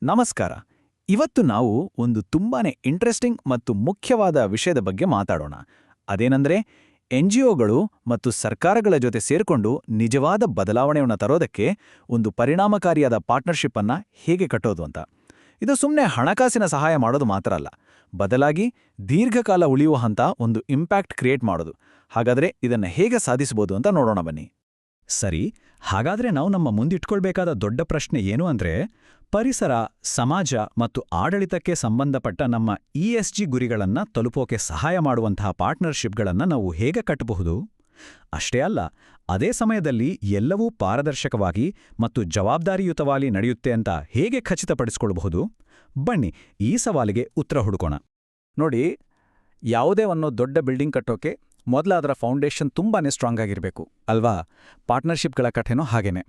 ನಮಸ್ಕಾರ. ಇವತ್ತು ನಾವು ಒಂದು ತುಂಬಾನೇ ಇಂಟ್ರೆಸ್ಟಿಂಗ್ ಮತ್ತು ಮುಖ್ಯವಾದ ವಿಷಯದ ಬಗ್ಗೆ ಮಾತಾಡೋಣ. ಅದೇನಂದ್ರೆ ಎನ್ಜಿಒಗಳು ಮತ್ತು ಸರ್ಕಾರಗಳ ಜೊತೆ ಸೇರ್ಕೊಂಡು ನಿಜವಾದ ಬದಲಾವಣೆಯನ್ನು ತರೋದಕ್ಕೆ ಒಂದು ಪರಿಣಾಮಕಾರಿಯಾದ ಪಾರ್ಟ್ನರ್ಶಿಪ್ ಅನ್ನ ಹೇಗೆ ಕಟ್ಟೋದು ಅಂತ. ಇದು ಸುಮ್ಮನೆ ಹಣಕಾಸಿನ ಸಹಾಯ ಮಾಡೋದು ಮಾತ್ರ ಅಲ್ಲ, ಬದಲಾಗಿ ದೀರ್ಘಕಾಲ ಉಳಿಯುವಂಥ ಒಂದು ಇಂಪ್ಯಾಕ್ಟ್ ಕ್ರಿಯೇಟ್ ಮಾಡೋದು. ಹಾಗಾದ್ರೆ ಇದನ್ನ ಹೇಗೆ ಸಾಧಿಸಬಹುದು ಅಂತ ನೋಡೋಣ ಬನ್ನಿ. ಸರಿ, ಹಾಗಾದ್ರೆ ನಾವು ನಮ್ಮ ಮುಂದಿಟ್ಕೊಳ್ಬೇಕಾದ ದೊಡ್ಡ ಪ್ರಶ್ನೆ ಏನು ಅಂದ್ರೆ, ಪರಿಸರ, ಸಮಾಜ ಮತ್ತು ಆಡಳಿತಕ್ಕೆ ಸಂಬಂಧಪಟ್ಟ ನಮ್ಮ ESG ಗುರಿಗಳನ್ನ ತಲುಪೋಕೆ ಸಹಾಯ ಮಾಡುವಂತಹ ಪಾರ್ಟ್ನರ್ಶಿಪ್ಗಳನ್ನ ನಾವು ಹೇಗೆ ಕಟ್ಟಬಹುದು? ಅಷ್ಟೇ ಅಲ್ಲ, ಅದೇ ಸಮಯದಲ್ಲಿ ಎಲ್ಲವೂ ಪಾರದರ್ಶಕವಾಗಿ ಮತ್ತು ಜವಾಬ್ದಾರಿಯುತವಾಗಿ ನಡೆಯುತ್ತೆ ಅಂತ ಹೇಗೆ ಖಚಿತಪಡಿಸಿಕೊಳ್ಳಬಹುದು? ಬನ್ನಿ, ಈ ಸವಾಲಿಗೆ ಉತ್ತರ ಹುಡುಕೋಣ. ನೋಡಿ, ಯಾವುದೇ ಒಂದು ದೊಡ್ಡ ಬಿಲ್ಡಿಂಗ್ ಕಟ್ಟೋಕೆ ಮೊದಲ ಅದರ ಫೌಂಡೇಶನ್ ತುಂಬಾನೇ ಸ್ಟ್ರಾಂಗ್ ಆಗಿರಬೇಕು ಅಲ್ವಾ? ಪಾರ್ಟ್ನರ್ಶಿಪ್ಗಳ ಕಥೆನೂ ಹಾಗೇನೆ.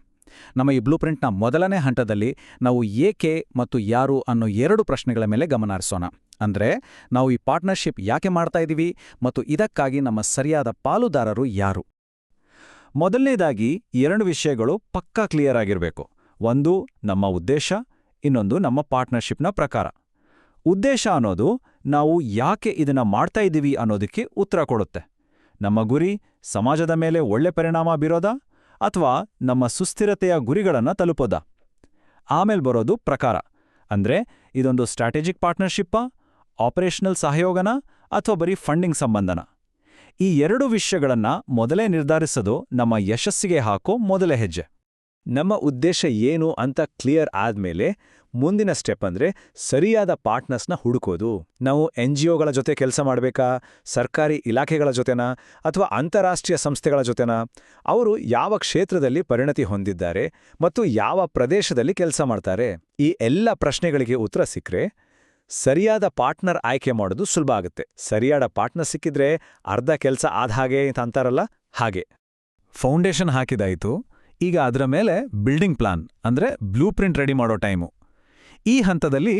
ನಮ್ಮ ಈ ಬ್ಲೂ ಪ್ರಿಂಟ್ನ ಮೊದಲನೇ ಹಂತದಲ್ಲಿ ನಾವು ಏಕೆ ಮತ್ತು ಯಾರು ಅನ್ನೋ 2 ಪ್ರಶ್ನೆಗಳ ಮೇಲೆ ಗಮನ ಹರಿಸೋಣ. ಅಂದ್ರೆ, ನಾವು ಈ ಪಾರ್ಟ್ನರ್ಶಿಪ್ ಯಾಕೆ ಮಾಡ್ತಾ ಇದ್ದೀವಿ ಮತ್ತು ಇದಕ್ಕಾಗಿ ನಮ್ಮ ಸರಿಯಾದ ಪಾಲುದಾರರು ಯಾರು? ಮೊದಲನೇದಾಗಿ 2 ವಿಷಯಗಳು ಪಕ್ಕಾ ಕ್ಲಿಯರ್ ಆಗಿರಬೇಕು. ಒಂದು ನಮ್ಮ ಉದ್ದೇಶ, ಇನ್ನೊಂದು ನಮ್ಮ ಪಾರ್ಟ್ನರ್ಶಿಪ್ನ ಪ್ರಕಾರ. ಉದ್ದೇಶ ಅನ್ನೋದು ನಾವು ಯಾಕೆ ಇದನ್ನ ಮಾಡ್ತಾ ಇದ್ದೀವಿ ಅನ್ನೋದಕ್ಕೆ ಉತ್ತರ ಕೊಡುತ್ತೆ. ನಮ್ಮ ಗುರಿ ಸಮಾಜದ ಮೇಲೆ ಒಳ್ಳೆ ಪರಿಣಾಮ ಬೀರೋದಾ ಅಥವಾ ನಮ್ಮ ಸುಸ್ಥಿರತೆಯ ಗುರಿಗಳನ್ನು ತಲುಪೋದಾ? ಆಮೇಲೆ ಬರೋದು ಪ್ರಕಾರ. ಅಂದ್ರೆ, ಇದೊಂದು ಸ್ಟ್ರಾಟಜಿಕ್ ಪಾರ್ಟ್ನರ್ಶಿಪ್ಪಾ, ಆಪರೇಷನಲ್ ಸಹಯೋಗನ ಅಥವಾ ಬರೀ ಫಂಡಿಂಗ್ ಸಂಬಂಧನ? ಈ 2 ವಿಷಯಗಳನ್ನ ಮೊದಲೇ ನಿರ್ಧರಿಸೋದು ನಮ್ಮ ಯಶಸ್ಸಿಗೆ ಹಾಕೋ ಮೊದಲ ಹೆಜ್ಜೆ. ನಮ್ಮ ಉದ್ದೇಶ ಏನು ಅಂತ ಕ್ಲಿಯರ್ ಆದ್ಮೇಲೆ ಮುಂದಿನ ಸ್ಟೆಪ್ ಅಂದ್ರೆ ಸರಿಯಾದ ಪಾರ್ಟ್ನರ್ಸ್ನ ಹುಡುಕೋದು. ನಾವು NGOಗಳ ಜೊತೆ ಕೆಲಸ ಮಾಡಬೇಕಾ, ಸರ್ಕಾರಿ ಇಲಾಖೆಗಳ ಜೊತೆನಾ ಅಥವಾ ಅಂತಾರಾಷ್ಟ್ರೀಯ ಸಂಸ್ಥೆಗಳ ಜೊತೆನಾ? ಅವರು ಯಾವ ಕ್ಷೇತ್ರದಲ್ಲಿ ಪರಿಣತಿ ಹೊಂದಿದ್ದಾರೆ ಮತ್ತು ಯಾವ ಪ್ರದೇಶದಲ್ಲಿ ಕೆಲಸ ಮಾಡ್ತಾರೆ? ಈ ಎಲ್ಲ ಪ್ರಶ್ನೆಗಳಿಗೆ ಉತ್ತರ ಸಿಕ್ಕರೆ ಸರಿಯಾದ ಪಾರ್ಟ್ನರ್ ಆಯ್ಕೆ ಮಾಡೋದು ಸುಲಭ ಆಗುತ್ತೆ. ಸರಿಯಾದ ಪಾರ್ಟ್ನರ್ ಸಿಕ್ಕಿದ್ರೆ ಅರ್ಧ ಕೆಲಸ ಆದ ಹಾಗೆ ಅಂತ ಅಂತಾರಲ್ಲ, ಹಾಗೆ. ಫೌಂಡೇಶನ್ ಹಾಕಿದಾಯಿತು. ಈಗ ಅದರ ಮೇಲೆ ಬಿಲ್ಡಿಂಗ್ ಪ್ಲಾನ್ ಅಂದ್ರೆ ಬ್ಲೂ ಪ್ರಿಂಟ್ ರೆಡಿ ಮಾಡೋ ಟೈಮು. ಈ ಹಂತದಲ್ಲಿ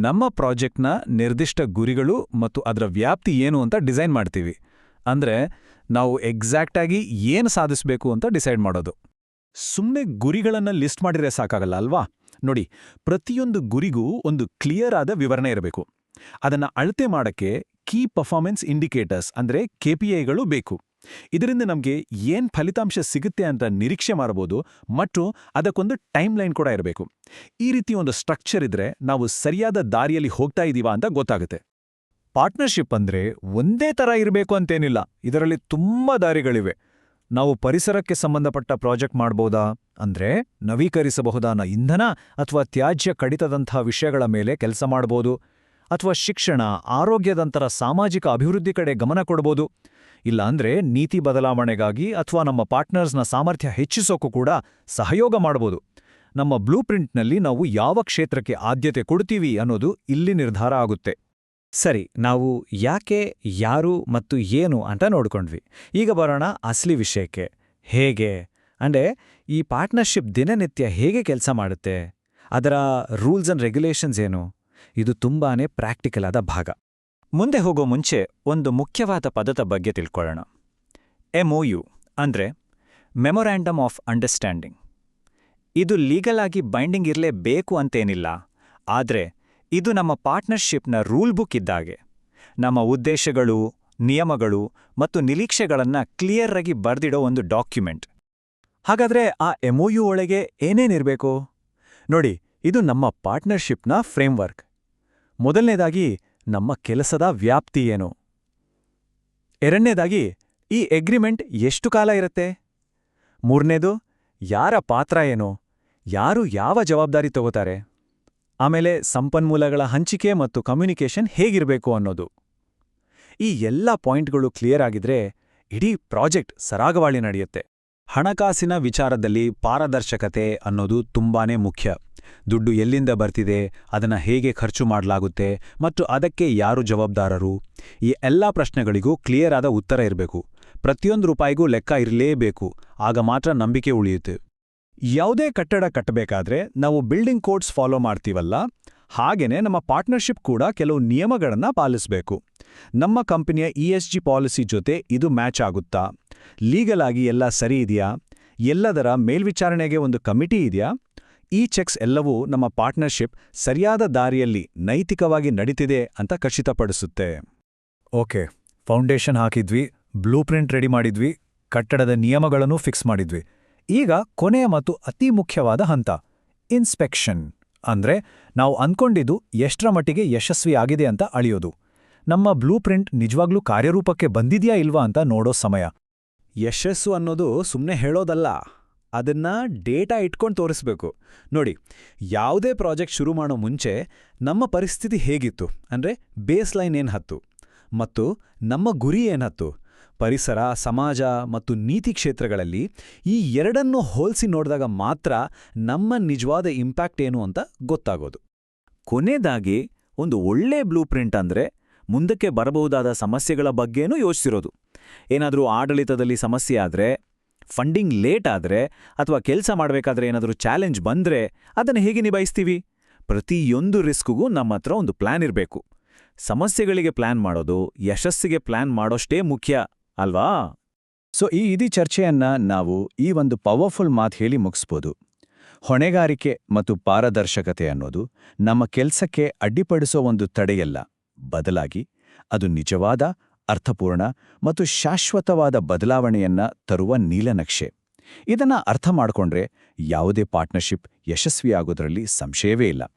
ನಮ್ಮ ಪ್ರಾಜೆಕ್ಟ್ನ ನಿರ್ದಿಷ್ಟ ಗುರಿಗಳು ಮತ್ತು ಅದರ ವ್ಯಾಪ್ತಿ ಏನು ಅಂತ ಡಿಸೈನ್ ಮಾಡ್ತೀವಿ. ಅಂದ್ರೆ, ನಾವು ಎಕ್ಸಾಕ್ಟಾಗಿ ಏನು ಸಾಧಿಸಬೇಕು ಅಂತ ಡಿಸೈಡ್ ಮಾಡೋದು. ಸುಮ್ಮನೆ ಗುರಿಗಳನ್ನ ಲಿಸ್ಟ್ ಮಾಡಿದ್ರೆ ಸಾಕಾಗಲ್ಲ ಅಲ್ವಾ? ನೋಡಿ, ಪ್ರತಿಯೊಂದು ಗುರಿಗೂ ಒಂದು ಕ್ಲಿಯರ್ ಆದ ವಿವರಣೆ ಇರಬೇಕು. ಅದನ್ನ ಅಳತೆ ಮಾಡಕ್ಕೆ ಕೀ ಪರ್ಫಾರ್ಮೆನ್ಸ್ ಇಂಡಿಕೇಟರ್ಸ್ ಅಂದ್ರೆ KPIಗಳು ಬೇಕು. ಇದರಿಂದ ನಮಗೆ ಏನ್ ಫಲಿತಾಂಶ ಸಿಗುತ್ತೆ ಅಂತ ನಿರೀಕ್ಷೆ ಮಾಡಬಹುದು ಮತ್ತು ಅದಕ್ಕೊಂದು ಟೈಮ್ ಲೈನ್ ಕೂಡ ಇರಬೇಕು. ಈ ರೀತಿ ಒಂದು ಸ್ಟ್ರಕ್ಚರ್ ಇದ್ರೆ ನಾವು ಸರಿಯಾದ ದಾರಿಯಲ್ಲಿ ಹೋಗ್ತಾ ಇದೀವಾ ಅಂತ ಗೊತ್ತಾಗುತ್ತೆ. ಪಾರ್ಟ್ನರ್ಶಿಪ್ ಅಂದ್ರೆ ಒಂದೇ ತರ ಇರಬೇಕು ಅಂತೇನಿಲ್ಲ. ಇದರಲ್ಲಿ ತುಂಬಾ ದಾರಿಗಳಿವೆ. ನಾವು ಪರಿಸರಕ್ಕೆ ಸಂಬಂಧಪಟ್ಟ ಪ್ರಾಜೆಕ್ಟ್ ಮಾಡ್ಬೋದಾ? ಅಂದ್ರೆ ನವೀಕರಿಸಬಹುದಾದ ಇಂಧನ ಅಥವಾ ತ್ಯಾಜ್ಯ ಕಡಿತದಂಥ ವಿಷಯಗಳ ಮೇಲೆ ಕೆಲಸ ಮಾಡಬಹುದು. ಅಥವಾ ಶಿಕ್ಷಣ, ಆರೋಗ್ಯದಂತರ ಸಾಮಾಜಿಕ ಅಭಿವೃದ್ಧಿ ಕಡೆ ಗಮನ ಕೊಡಬಹುದು. ಇಲ್ಲ ಅಂದ್ರೆ ನೀತಿ ಬದಲಾವಣೆಗಾಗಿ ಅಥವಾ ನಮ್ಮ ಪಾರ್ಟ್ನರ್ಸ್ನ ಸಾಮರ್ಥ್ಯ ಹೆಚ್ಚಿಸೋಕ್ಕೂ ಕೂಡ ಸಹಯೋಗ ಮಾಡಬಹುದು. ನಮ್ಮ ಬ್ಲೂ ಪ್ರಿಂಟ್ನಲ್ಲಿ ನಾವು ಯಾವ ಕ್ಷೇತ್ರಕ್ಕೆ ಆದ್ಯತೆ ಕೊಡ್ತೀವಿ ಅನ್ನೋದು ಇಲ್ಲಿ ನಿರ್ಧಾರ ಆಗುತ್ತೆ. ಸರಿ, ನಾವು ಯಾಕೆ, ಯಾರು ಮತ್ತು ಏನು ಅಂತ ನೋಡ್ಕೊಂಡ್ವಿ. ಈಗ ಬರೋಣ ಅಸಲಿ ವಿಷಯಕ್ಕೆ. ಹೇಗೆ ಅಂದ್ರೆ, ಈ ಪಾರ್ಟ್ನರ್ಶಿಪ್ ದಿನನಿತ್ಯ ಹೇಗೆ ಕೆಲಸ ಮಾಡುತ್ತೆ? ಅದರ ರೂಲ್ಸ್ ಅಂಡ್ ರೆಗ್ಯುಲೇಷನ್ಸ್ ಏನು? ಇದು ತುಂಬಾನೇ ಪ್ರಾಕ್ಟಿಕಲ್ ಆದ ಭಾಗ. ಮುಂದೆ ಹೋಗೋ ಮುಂಚೆ ಒಂದು ಮುಖ್ಯವಾದ ಪದದ ಬಗ್ಗೆ ತಿಳ್ಕೊಳ್ಳೋಣ. MOU ಅಂದ್ರೆ ಮೆಮೊರ್ಯಾಂಡಮ್ ಆಫ್ ಅಂಡರ್ಸ್ಟ್ಯಾಂಡಿಂಗ್. ಇದು ಲೀಗಲ್ ಆಗಿ ಬೈಂಡಿಂಗ್ ಇರಲೇಬೇಕು ಅಂತೇನಿಲ್ಲ, ಆದ್ರೆ ಇದು ನಮ್ಮ ಪಾರ್ಟ್ನರ್ಶಿಪ್ನ ರೂಲ್ ಬುಕ್ ಇದ್ದಾಗೆ. ನಮ್ಮ ಉದ್ದೇಶಗಳು, ನಿಯಮಗಳು ಮತ್ತು ನಿರೀಕ್ಷೆಗಳನ್ನ ಕ್ಲಿಯರ್ ಆಗಿ ಬರ್ದಿಡೋ ಒಂದು ಡಾಕ್ಯುಮೆಂಟ್. ಹಾಗಾದ್ರೆ ಆ MOU ಒಳಗೆ ಏನೇನಿರಬೇಕು? ನೋಡಿ, ಇದು ನಮ್ಮ ಪಾರ್ಟ್ನರ್ಶಿಪ್ನ ಫ್ರೇಮ್ವರ್ಕ್. ಮೊದಲನೇದಾಗಿ ನಮ್ಮ ಕೆಲಸದ ವ್ಯಾಪ್ತಿ ಏನು? ಎರಡನೇದಾಗಿ ಈ ಅಗ್ರಿಮೆಂಟ್ ಎಷ್ಟು ಕಾಲ ಇರುತ್ತೆ? ಮೂರನೇದು ಯಾರ ಪಾತ್ರ ಏನು? ಯಾರು ಯಾವ ಜವಾಬ್ದಾರಿ ತಗೋತಾರೆ? ಆಮೇಲೆ ಸಂಪನ್ಮೂಲಗಳ ಹಂಚಿಕೆ ಮತ್ತು ಕಮ್ಯುನಿಕೇಷನ್ ಹೇಗಿರಬೇಕು ಅನ್ನೋದು. ಈ ಎಲ್ಲ ಪಾಯಿಂಟ್ಗಳು ಕ್ಲಿಯರ್ ಆಗಿದ್ರೆ ಇಡೀ ಪ್ರಾಜೆಕ್ಟ್ ಸರಾಗವಾಗಿ ನಡೆಯುತ್ತೆ. ಹಣಕಾಸಿನ ವಿಚಾರದಲ್ಲಿ ಪಾರದರ್ಶಕತೆ ಅನ್ನೋದು ತುಂಬಾನೇ ಮುಖ್ಯ. ದುಡ್ಡು ಎಲ್ಲಿಂದ ಬರ್ತಿದೆ, ಅದನ್ನ ಹೇಗೆ ಖರ್ಚು ಮಾಡಲಾಗುತ್ತೆ ಮತ್ತು ಅದಕ್ಕೆ ಯಾರು ಜವಾಬ್ದಾರರು? ಈ ಎಲ್ಲಾ ಪ್ರಶ್ನೆಗಳಿಗೂ ಕ್ಲಿಯರ್ ಆದ ಉತ್ತರ ಇರಬೇಕು. ಪ್ರತಿಯೊಂದು ರೂಪಾಯಿಗೂ ಲೆಕ್ಕ ಇರಲೇಬೇಕು. ಆಗ ಮಾತ್ರ ನಂಬಿಕೆ ಉಳಿಯುತ್ತೆ. ಯಾವುದೇ ಕಟ್ಟಡ ಕಟ್ಟಬೇಕಾದ್ರೆ ನಾವು ಬಿಲ್ಡಿಂಗ್ ಕೋಡ್ಸ್ ಫಾಲೋ ಮಾಡ್ತೀವಲ್ಲ, ಹಾಗೇನೆ ನಮ್ಮ ಪಾರ್ಟ್ನರ್ಶಿಪ್ ಕೂಡ ಕೆಲವು ನಿಯಮಗಳನ್ನ ಪಾಲಿಸಬೇಕು. ನಮ್ಮ ಕಂಪನಿಯ ESG ಪಾಲಿಸಿ ಜೊತೆ ಇದು ಮ್ಯಾಚ್ ಆಗುತ್ತಾ? ಲೀಗಲ್ ಆಗಿ ಎಲ್ಲ ಸರಿ ಇದೆಯಾ? ಎಲ್ಲದರ ಮೇಲ್ವಿಚಾರಣೆಗೆ ಒಂದು ಕಮಿಟಿ ಇದೆಯಾ? ಈ ಚೆಕ್ಸ್ ಎಲ್ಲವೂ ನಮ್ಮ ಪಾರ್ಟ್ನರ್ಶಿಪ್ ಸರಿಯಾದ ದಾರಿಯಲ್ಲಿ ನೈತಿಕವಾಗಿ ನಡೀತಿದೆ ಅಂತ ಖಚಿತಪಡಿಸುತ್ತೆ. ಓಕೆ, ಫೌಂಡೇಶನ್ ಹಾಕಿದ್ವಿ, ಬ್ಲೂ ಪ್ರಿಂಟ್ ರೆಡಿ ಮಾಡಿದ್ವಿ, ಕಟ್ಟಡದ ನಿಯಮಗಳನ್ನು ಫಿಕ್ಸ್ ಮಾಡಿದ್ವಿ. ಈಗ ಕೊನೆಯ ಮತ್ತು ಅತಿ ಮುಖ್ಯವಾದ ಹಂತ ಇನ್ಸ್ಪೆಕ್ಷನ್. ಅಂದ್ರೆ ನಾವು ಅಂದ್ಕೊಂಡಿದ್ದು ಎಷ್ಟರ ಮಟ್ಟಿಗೆ ಯಶಸ್ವಿಯಾಗಿದೆ ಅಂತ ಅಳಿಯೋದು. ನಮ್ಮ ಬ್ಲೂ ಪ್ರಿಂಟ್ ನಿಜವಾಗ್ಲೂ ಕಾರ್ಯರೂಪಕ್ಕೆ ಬಂದಿದ್ಯಾ ಇಲ್ವಾ ಅಂತ ನೋಡೋ ಸಮಯ. ಯಶಸ್ಸು ಅನ್ನೋದು ಸುಮ್ಮನೆ ಹೇಳೋದಲ್ಲ, ಅದನ್ನ ಡೇಟಾ ಇಟ್ಕೊಂಡು ತೋರಿಸ್ಬೇಕು. ನೋಡಿ, ಯಾವುದೇ ಪ್ರಾಜೆಕ್ಟ್ ಶುರು ಮಾಡೋ ಮುಂಚೆ ನಮ್ಮ ಪರಿಸ್ಥಿತಿ ಹೇಗಿತ್ತು ಅಂದ್ರೆ ಬೇಸ್ ಲೈನ್ ಏನು ಹತ್ತು ಮತ್ತು ನಮ್ಮ ಗುರಿ ಏನತ್ತು, ಪರಿಸರ, ಸಮಾಜ ಮತ್ತು ನೀತಿ ಕ್ಷೇತ್ರಗಳಲ್ಲಿ ಈ ಎರಡನ್ನೂ ಹೋಲಿಸಿ ನೋಡಿದಾಗ ಮಾತ್ರ ನಮ್ಮ ನಿಜವಾದ ಇಂಪ್ಯಾಕ್ಟ್ ಏನು ಅಂತ ಗೊತ್ತಾಗೋದು. ಕೊನೆಯದಾಗಿ ಒಂದು ಒಳ್ಳೆ ಬ್ಲೂ ಪ್ರಿಂಟ್ ಅಂದ್ರೆ ಮುಂದಕ್ಕೆ ಬರಬಹುದಾದ ಸಮಸ್ಯೆಗಳ ಬಗ್ಗೆನೂ ಯೋಚಿಸಿರೋದು. ಏನಾದರೂ ಆಡಳಿತದಲ್ಲಿ ಸಮಸ್ಯೆ ಆದ್ರೆ, ಫಂಡಿಂಗ್ ಲೇಟ್ ಆದ್ರೆ, ಅಥವಾ ಕೆಲಸ ಮಾಡಬೇಕಾದ್ರೆ ಏನಾದರೂ ಚಾಲೆಂಜ್ ಬಂದ್ರೆ ಅದನ್ನು ಹೇಗೆ ನಿಭಾಯಿಸ್ತೀವಿ? ಪ್ರತಿಯೊಂದು ರಿಸ್ಕ್ಗೂ ನಮ್ಮ ಹತ್ರ ಒಂದು ಪ್ಲಾನ್ ಇರಬೇಕು. ಸಮಸ್ಯೆಗಳಿಗೆ ಪ್ಲಾನ್ ಮಾಡೋದು ಯಶಸ್ಸಿಗೆ ಪ್ಲಾನ್ ಮಾಡೋಷ್ಟೇ ಮುಖ್ಯ ಅಲ್ವಾ? ಸೊ ಈ ಇಡೀ ಚರ್ಚೆಯನ್ನ ನಾವು ಈ ಒಂದು ಪವರ್ಫುಲ್ ಮಾತು ಹೇಳಿ ಮುಗಿಸ್ಬೋದು. ಹೊಣೆಗಾರಿಕೆ ಮತ್ತು ಪಾರದರ್ಶಕತೆ ಅನ್ನೋದು ನಮ್ಮ ಕೆಲ್ಸಕ್ಕೆ ಅಡ್ಡಿಪಡಿಸೋ ಒಂದು ತಡೆಯಲ್ಲ, ಬದಲಾಗಿ ಅದು ನಿಜವಾದ, ಅರ್ಥಪೂರ್ಣ ಮತ್ತು ಶಾಶ್ವತವಾದ ಬದಲಾವಣೆಯನ್ನ ತರುವ ನೀಲನಕ್ಷೆ. ಇದನ್ನ ಅರ್ಥ ಮಾಡ್ಕೊಂಡ್ರೆ ಯಾವುದೇ ಪಾರ್ಟ್ನರ್ಶಿಪ್ ಯಶಸ್ವಿಯಾಗೋದ್ರಲ್ಲಿ ಸಂಶಯವೇ ಇಲ್ಲ.